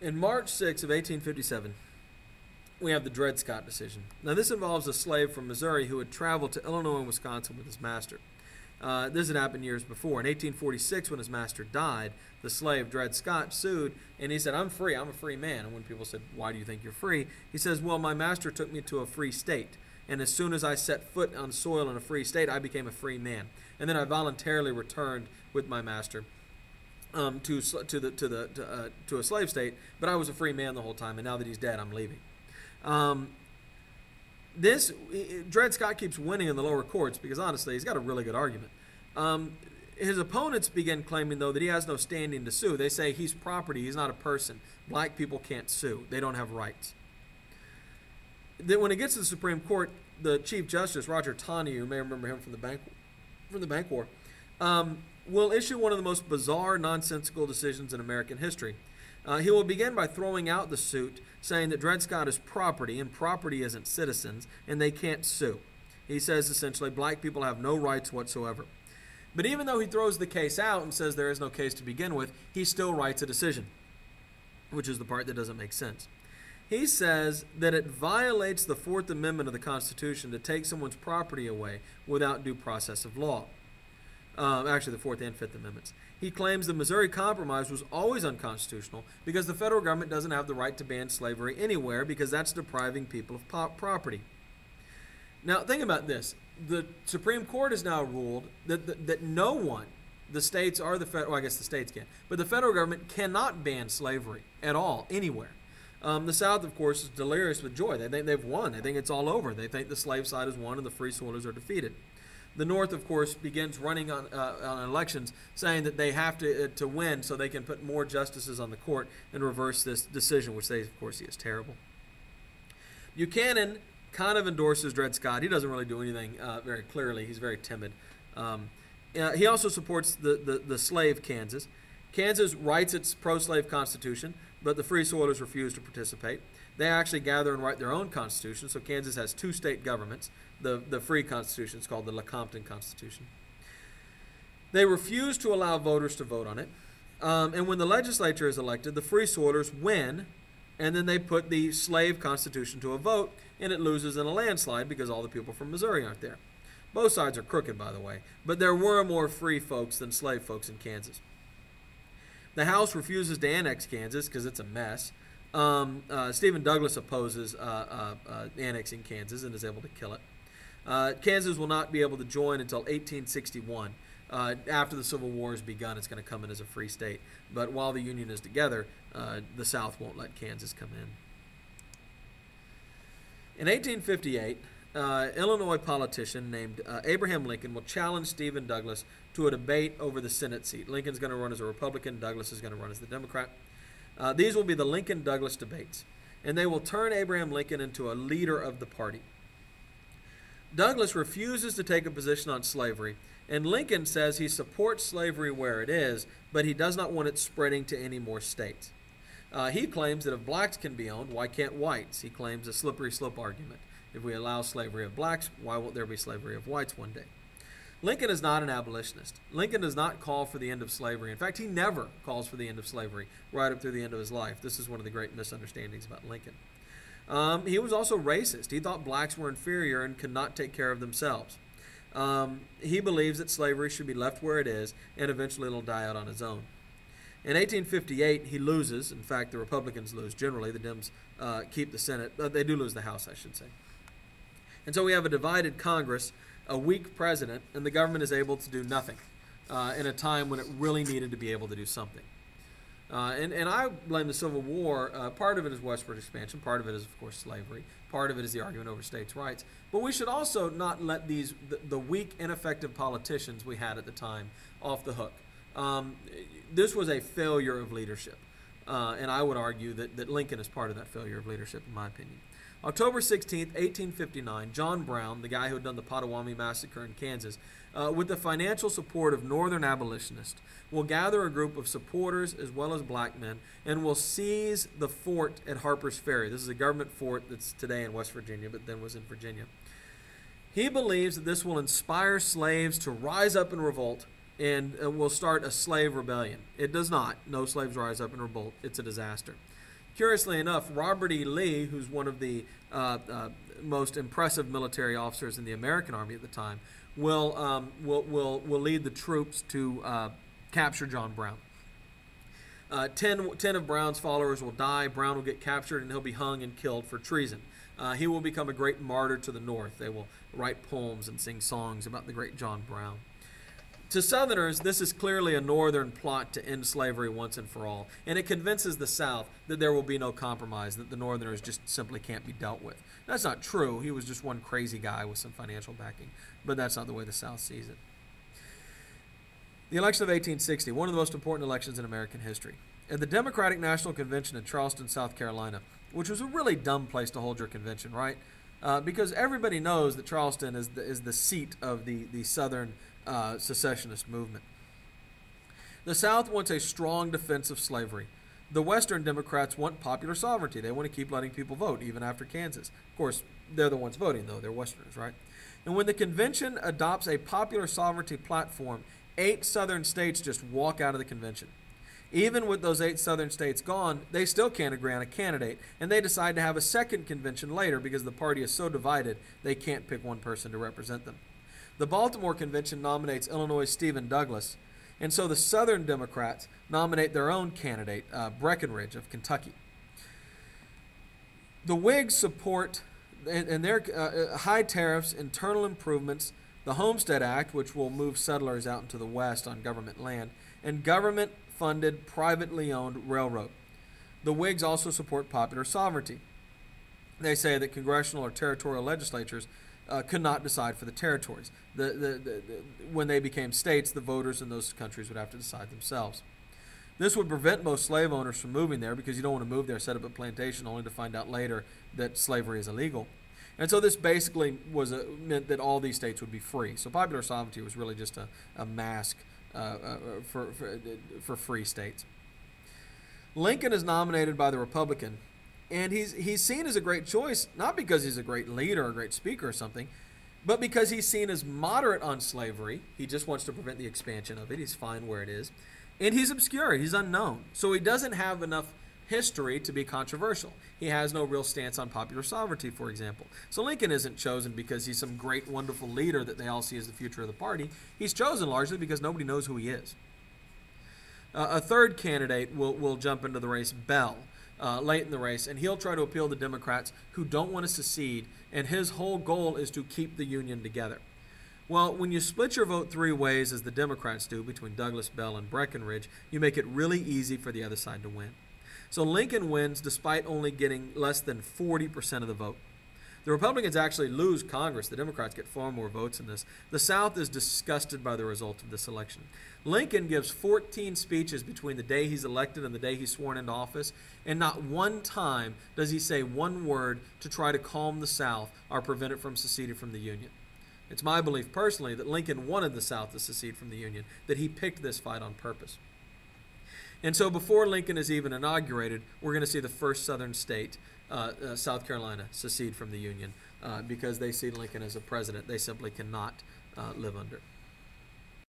In March 6 of 1857, we have the Dred Scott decision. Now, this involves a slave from Missouri who had traveled to Illinois and Wisconsin with his master. This had happened years before. In 1846, when his master died, the slave, Dred Scott, sued, and he said, I'm free, I'm a free man. And when people said, why do you think you're free? He says, well, my master took me to a free state, and as soon as I set foot on soil in a free state, I became a free man. And then I voluntarily returned with my master to a slave state, but I was a free man the whole time, and now that he's dead, I'm leaving. Dred Scott keeps winning in the lower courts because, honestly, he's got a really good argument. His opponents begin claiming, though, that he has no standing to sue. They say he's property, he's not a person. Black people can't sue. They don't have rights. Then when it gets to the Supreme Court, the Chief Justice, Roger Taney, you may remember him from the Bank War, will issue one of the most bizarre, nonsensical decisions in American history. He will begin by throwing out the suit, saying that Dred Scott is property, and property isn't citizens, and they can't sue. He says, essentially, black people have no rights whatsoever. But even though he throws the case out and says there is no case to begin with, he still writes a decision, which is the part that doesn't make sense. He says that it violates the Fourth Amendment of the Constitution to take someone's property away without due process of law. Actually, the Fourth and Fifth Amendments. He claims the Missouri Compromise was always unconstitutional because the federal government doesn't have the right to ban slavery anywhere because that's depriving people of property. Now, think about this. The Supreme Court has now ruled that no one, the states or the federal, well, I guess the states can, but the federal government cannot ban slavery at all, anywhere. The South, of course, is delirious with joy. They think they've won. They think it's all over. They think the slave side has won and the free soilers are defeated. The North, of course, begins running on elections saying that they have to win so they can put more justices on the court and reverse this decision, which they, of course, see as terrible. Buchanan kind of endorses Dred Scott. He doesn't really do anything very clearly. He's very timid. He also supports the slave Kansas. Kansas writes its pro-slave constitution, but the free soilers refuse to participate. They actually gather and write their own constitution, so Kansas has two state governments. The free constitution is called the Lecompton Constitution. They refuse to allow voters to vote on it. And when the legislature is elected, the free soilers win, and then they put the slave constitution to a vote, and it loses in a landslide because all the people from Missouri aren't there. Both sides are crooked, by the way, but there were more free folks than slave folks in Kansas. The House refuses to annex Kansas because it's a mess. Stephen Douglas opposes annexing Kansas and is able to kill it. Kansas will not be able to join until 1861. After the Civil War has begun, it's going to come in as a free state. But while the Union is together, the South won't let Kansas come in. In 1858, Illinois politician named Abraham Lincoln will challenge Stephen Douglas to a debate over the Senate seat. Lincoln's going to run as a Republican. Douglas is going to run as the Democrat. These will be the Lincoln-Douglas debates, and they will turn Abraham Lincoln into a leader of the party. Douglas refuses to take a position on slavery, and Lincoln says he supports slavery where it is, but he does not want it spreading to any more states. He claims that if blacks can be owned, why can't whites? He claims a slippery slope argument. If we allow slavery of blacks, why won't there be slavery of whites one day? Lincoln is not an abolitionist. Lincoln does not call for the end of slavery. In fact, he never calls for the end of slavery right up through the end of his life. This is one of the great misunderstandings about Lincoln. He was also racist. He thought blacks were inferior and could not take care of themselves. He believes that slavery should be left where it is, and eventually it'll die out on its own. In 1858, he loses. In fact, the Republicans lose generally. The Dems keep the Senate. They do lose the House, I should say. And so we have a divided Congress, a weak president, and the government is able to do nothing in a time when it really needed to be able to do something. And I blame the Civil War. Part of it is westward expansion. Part of it is, of course, slavery. Part of it is the argument over states' rights. But we should also not let the weak, ineffective politicians we had at the time off the hook. This was a failure of leadership. And I would argue that Lincoln is part of that failure of leadership, in my opinion. October 16th, 1859, John Brown, the guy who had done the Potawatomi Massacre in Kansas, with the financial support of Northern abolitionists, will gather a group of supporters as well as black men and will seize the fort at Harper's Ferry. This is a government fort that's today in West Virginia, but then was in Virginia. He believes that this will inspire slaves to rise up in revolt and will start a slave rebellion. It does not. No slaves rise up in revolt. It's a disaster. Curiously enough, Robert E. Lee, who's one of the most impressive military officers in the American Army at the time, will lead the troops to capture John Brown. 10 of Brown's followers will die. Brown will get captured, and he'll be hung and killed for treason. He will become a great martyr to the North. They will write poems and sing songs about the great John Brown. To Southerners, this is clearly a Northern plot to end slavery once and for all, and it convinces the South that there will be no compromise, that the Northerners just simply can't be dealt with. That's not true. He was just one crazy guy with some financial backing, but that's not the way the South sees it. The election of 1860, one of the most important elections in American history. At the Democratic National Convention in Charleston, South Carolina, which was a really dumb place to hold your convention, right? Because everybody knows that Charleston is the seat of the Southern secessionist movement. The South wants a strong defense of slavery. The Western Democrats want popular sovereignty. They want to keep letting people vote, even after Kansas. Of course, they're the ones voting, though. They're Westerners, right? And when the convention adopts a popular sovereignty platform, 8 Southern states just walk out of the convention. Even with those 8 Southern states gone, they still can't agree on a candidate, and they decide to have a second convention later because the party is so divided they can't pick one person to represent them. The Baltimore Convention nominates Illinois' Stephen Douglas, and so the Southern Democrats nominate their own candidate, Breckinridge of Kentucky. The Whigs support and their high tariffs, internal improvements, the Homestead Act, which will move settlers out into the West on government land, and government-funded, privately owned railroad. The Whigs also support popular sovereignty. They say that congressional or territorial legislatures could not decide for the territories. When they became states, the voters in those countries would have to decide themselves. This would prevent most slave owners from moving there because you don't want to move there, set up a plantation, only to find out later that slavery is illegal. And so this basically meant that all these states would be free. So popular sovereignty was really just a mask for free states. Lincoln is nominated by the Republican, and he's seen as a great choice, not because he's a great leader or a great speaker or something, but because he's seen as moderate on slavery. He just wants to prevent the expansion of it. He's fine where it is. And he's obscure. He's unknown. So he doesn't have enough history to be controversial. He has no real stance on popular sovereignty, for example. So Lincoln isn't chosen because he's some great, wonderful leader that they all see as the future of the party. He's chosen largely because nobody knows who he is. A third candidate will jump into the race, Bell, late in the race, and he'll try to appeal to Democrats who don't want to secede, and his whole goal is to keep the Union together. Well, when you split your vote 3 ways, as the Democrats do, between Douglas, Bell, and Breckinridge, you make it really easy for the other side to win. So Lincoln wins despite only getting less than 40% of the vote. The Republicans actually lose Congress. The Democrats get far more votes in this. The South is disgusted by the result of this election. Lincoln gives 14 speeches between the day he's elected and the day he's sworn into office, and not one time does he say one word to try to calm the South or prevent it from seceding from the Union. It's my belief personally that Lincoln wanted the South to secede from the Union, that he picked this fight on purpose. And so before Lincoln is even inaugurated, we're going to see the first Southern state, South Carolina, secede from the Union because they see Lincoln as a president they simply cannot live under.